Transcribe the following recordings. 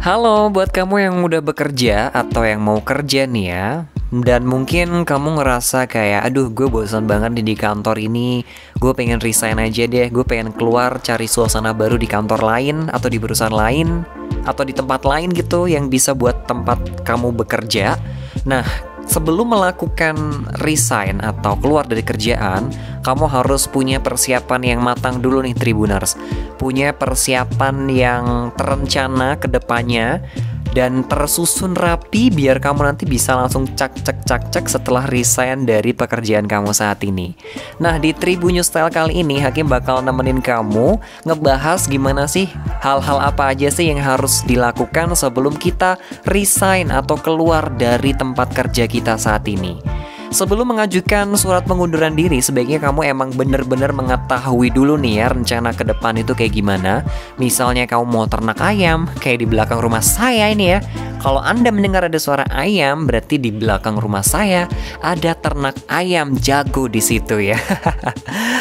Halo buat kamu yang udah bekerja atau yang mau kerja nih ya. Dan mungkin kamu ngerasa kayak, aduh gue bosan banget di kantor ini. Gue pengen resign aja deh, gue pengen keluar cari suasana baru di kantor lain atau di perusahaan lain atau di tempat lain gitu yang bisa buat tempat kamu bekerja. Nah, sebelum melakukan resign atau keluar dari kerjaan, kamu harus punya persiapan yang matang dulu nih Tribuners. Punya persiapan yang terencana ke depannya dan tersusun rapi biar kamu nanti bisa langsung cek setelah resign dari pekerjaan kamu saat ini. Nah, di Tribun News Style kali ini Hakim bakal nemenin kamu ngebahas gimana sih hal-hal apa aja sih yang harus dilakukan sebelum kita resign atau keluar dari tempat kerja kita saat ini. Sebelum mengajukan surat pengunduran diri, sebaiknya kamu emang bener-bener mengetahui dulu nih ya rencana ke depan itu kayak gimana. Misalnya kamu mau ternak ayam, kayak di belakang rumah saya ini ya. Kalau Anda mendengar ada suara ayam, berarti di belakang rumah saya ada ternak ayam jago di situ ya.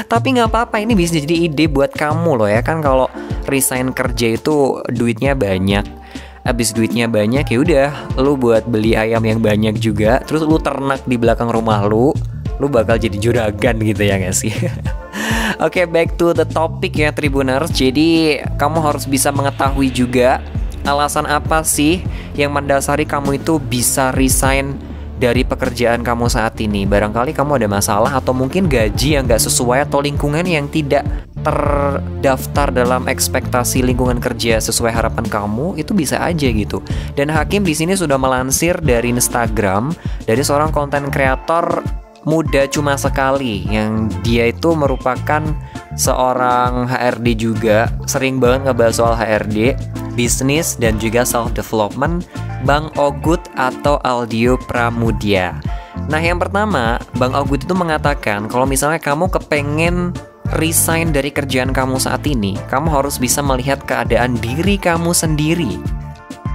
Tapi nggak apa-apa, ini bisa jadi ide buat kamu loh ya kan. Kalau resign kerja itu duitnya banyak. Abis duitnya banyak ya udah, lu buat beli ayam yang banyak juga, terus lu ternak di belakang rumah lu bakal jadi juragan gitu ya gak sih? Oke, back to the topic ya Tribuners. Jadi kamu harus bisa mengetahui juga alasan apa sih yang mendasari kamu itu bisa resign dari pekerjaan kamu saat ini. Barangkali kamu ada masalah atau mungkin gaji yang gak sesuai atau lingkungan yang tidak terdaftar dalam ekspektasi lingkungan kerja sesuai harapan kamu, itu bisa aja gitu. Dan Hakim di sini sudah melansir dari Instagram dari seorang konten kreator muda cuma sekali yang dia itu merupakan seorang HRD juga, sering banget ngebahas soal HRD, bisnis dan juga self development, Bang Ogut atau Aldio Pramudia. Nah, yang pertama, Bang Ogut itu mengatakan kalau misalnya kamu kepengen resign dari kerjaan kamu saat ini, kamu harus bisa melihat keadaan diri kamu sendiri.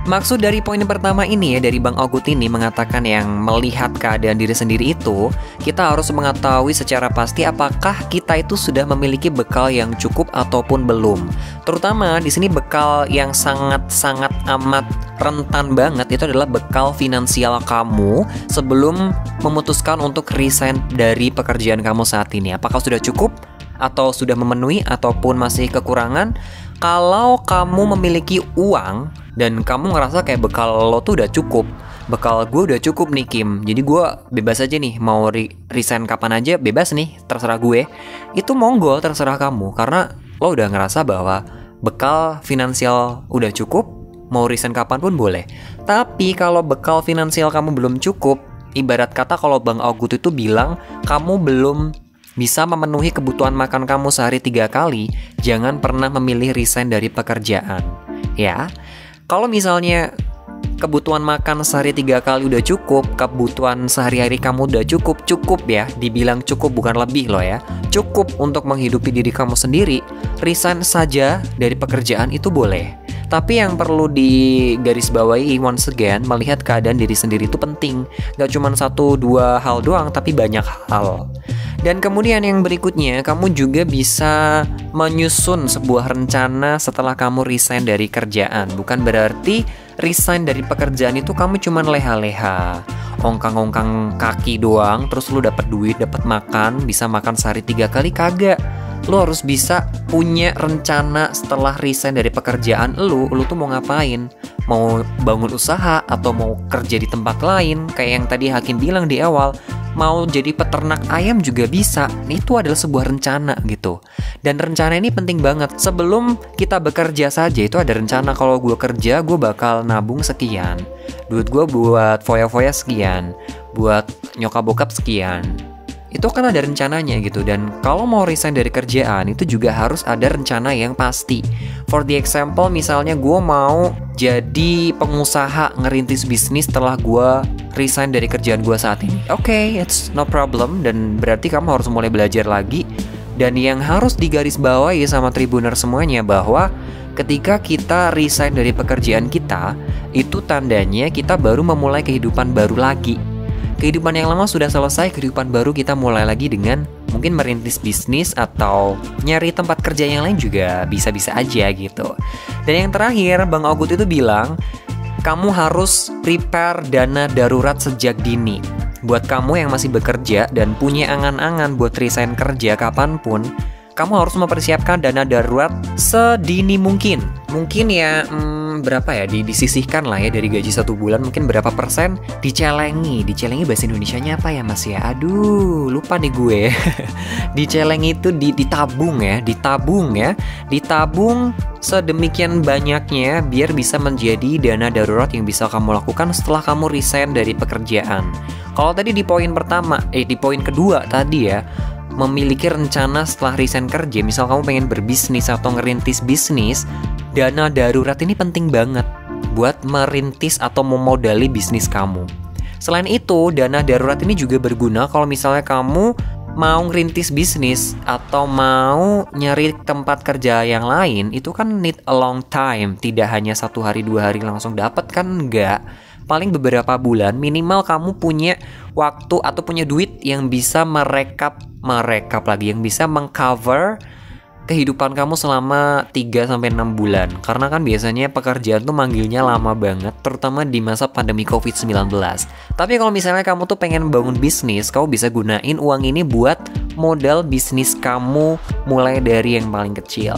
Maksud dari poin pertama ini ya, dari Bang Ogut ini mengatakan yang melihat keadaan diri sendiri itu, kita harus mengetahui secara pasti apakah kita itu sudah memiliki bekal yang cukup ataupun belum. Terutama di sini bekal yang sangat amat rentan banget itu adalah bekal finansial kamu sebelum memutuskan untuk resign dari pekerjaan kamu saat ini. Apakah sudah cukup? Atau sudah memenuhi ataupun masih kekurangan? Kalau kamu memiliki uang dan kamu ngerasa kayak bekal lo tuh udah cukup, bekal gue udah cukup nih Kim, jadi gue bebas aja nih, mau resign kapan aja bebas nih, terserah gue. Itu monggo, terserah kamu, karena lo udah ngerasa bahwa bekal finansial udah cukup, mau resign kapan pun boleh. Tapi kalau bekal finansial kamu belum cukup, ibarat kata kalau Bang Ogut itu bilang kamu belum bisa memenuhi kebutuhan makan kamu sehari 3 kali, jangan pernah memilih resign dari pekerjaan. Ya, kalau misalnya kebutuhan makan sehari 3 kali udah cukup, kebutuhan sehari-hari kamu udah cukup ya, dibilang cukup bukan lebih loh ya, cukup untuk menghidupi diri kamu sendiri, resign saja dari pekerjaan itu boleh. Tapi yang perlu digarisbawahi once again, melihat keadaan diri sendiri itu penting. Gak cuma 1-2 hal doang, tapi banyak hal. Dan kemudian yang berikutnya, kamu juga bisa menyusun sebuah rencana setelah kamu resign dari kerjaan. Bukan berarti resign dari pekerjaan itu kamu cuman leha-leha, ongkang-ongkang kaki doang, terus lu dapat duit, dapat makan, bisa makan sehari 3 kali, kagak. Lu harus bisa punya rencana setelah resign dari pekerjaan lu tuh mau ngapain? Mau bangun usaha atau mau kerja di tempat lain? Kayak yang tadi Hakim bilang di awal, mau jadi peternak ayam juga bisa. Itu adalah sebuah rencana gitu. Dan rencana ini penting banget. Sebelum kita bekerja saja itu ada rencana. Kalau gue kerja, gue bakal nabung sekian, duit gue buat foya-foya sekian, buat nyokap bokap sekian. Itu kan ada rencananya gitu. Dan kalau mau resign dari kerjaan itu juga harus ada rencana yang pasti. For the example, misalnya gue mau jadi pengusaha ngerintis bisnis setelah gue resign dari kerjaan gue saat ini. Oke, it's no problem. Dan berarti kamu harus mulai belajar lagi. Dan yang harus digarisbawahi sama Tribuner semuanya bahwa ketika kita resign dari pekerjaan kita, itu tandanya kita baru memulai kehidupan baru lagi. Kehidupan yang lama sudah selesai, kehidupan baru kita mulai lagi dengan mungkin merintis bisnis atau nyari tempat kerja yang lain juga bisa-bisa aja gitu. Dan yang terakhir, Bang Ogut itu bilang, kamu harus prepare dana darurat sejak dini. Buat kamu yang masih bekerja dan punya angan-angan buat resign kerja kapanpun, kamu harus mempersiapkan dana darurat sedini mungkin. Mungkin ya berapa ya disisihkan lah ya dari gaji 1 bulan, mungkin berapa persen dicelengi. Dicelengi bahasa Indonesianya apa ya Mas ya? Aduh, lupa nih gue. Dicelengi itu ditabung ya, ditabung sedemikian banyaknya biar bisa menjadi dana darurat yang bisa kamu lakukan setelah kamu resign dari pekerjaan. Kalau tadi di poin pertama, di poin kedua tadi ya, memiliki rencana setelah resign kerja, misal kamu pengen berbisnis atau ngerintis bisnis, dana darurat ini penting banget buat merintis atau memodali bisnis kamu. Selain itu, dana darurat ini juga berguna kalau misalnya kamu mau ngerintis bisnis atau mau nyari tempat kerja yang lain, itu kan need a long time, tidak hanya 1 hari 2 hari langsung dapat kan, enggak. Paling beberapa bulan minimal kamu punya waktu atau punya duit yang bisa merekap lagi, yang bisa mengcover kehidupan kamu selama 3-6 bulan. Karena kan biasanya pekerjaan tuh manggilnya lama banget, terutama di masa pandemi COVID-19. Tapi kalau misalnya kamu tuh pengen bangun bisnis, kamu bisa gunain uang ini buat modal bisnis kamu mulai dari yang paling kecil.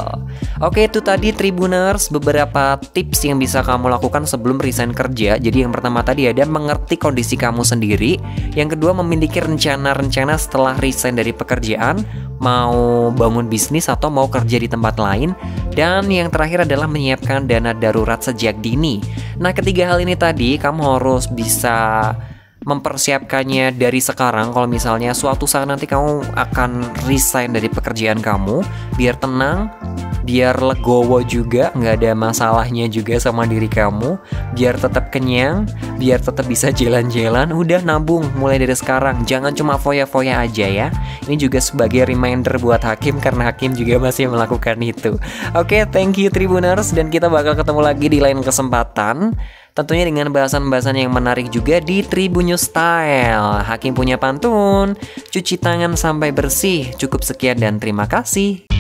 Oke, itu tadi Tribuners beberapa tips yang bisa kamu lakukan sebelum resign kerja. Jadi yang pertama tadi ada mengerti kondisi kamu sendiri. Yang kedua memiliki rencana-rencana setelah resign dari pekerjaan, mau bangun bisnis atau mau kerja di tempat lain. Dan yang terakhir adalah menyiapkan dana darurat sejak dini. Nah, ketiga hal ini tadi kamu harus bisa mempersiapkannya dari sekarang. Kalau misalnya suatu saat nanti kamu akan resign dari pekerjaan kamu, biar tenang, biar legowo juga, nggak ada masalahnya juga sama diri kamu, biar tetap kenyang, biar tetap bisa jalan-jalan, udah nabung mulai dari sekarang. Jangan cuma foya-foya aja ya. Ini juga sebagai reminder buat Hakim, karena Hakim juga masih melakukan itu. Oke, thank you Tribuners, dan kita bakal ketemu lagi di lain kesempatan. Tentunya dengan bahasan-bahasan yang menarik juga di Tribun News Style. Hakim punya pantun, cuci tangan sampai bersih. Cukup sekian dan terima kasih.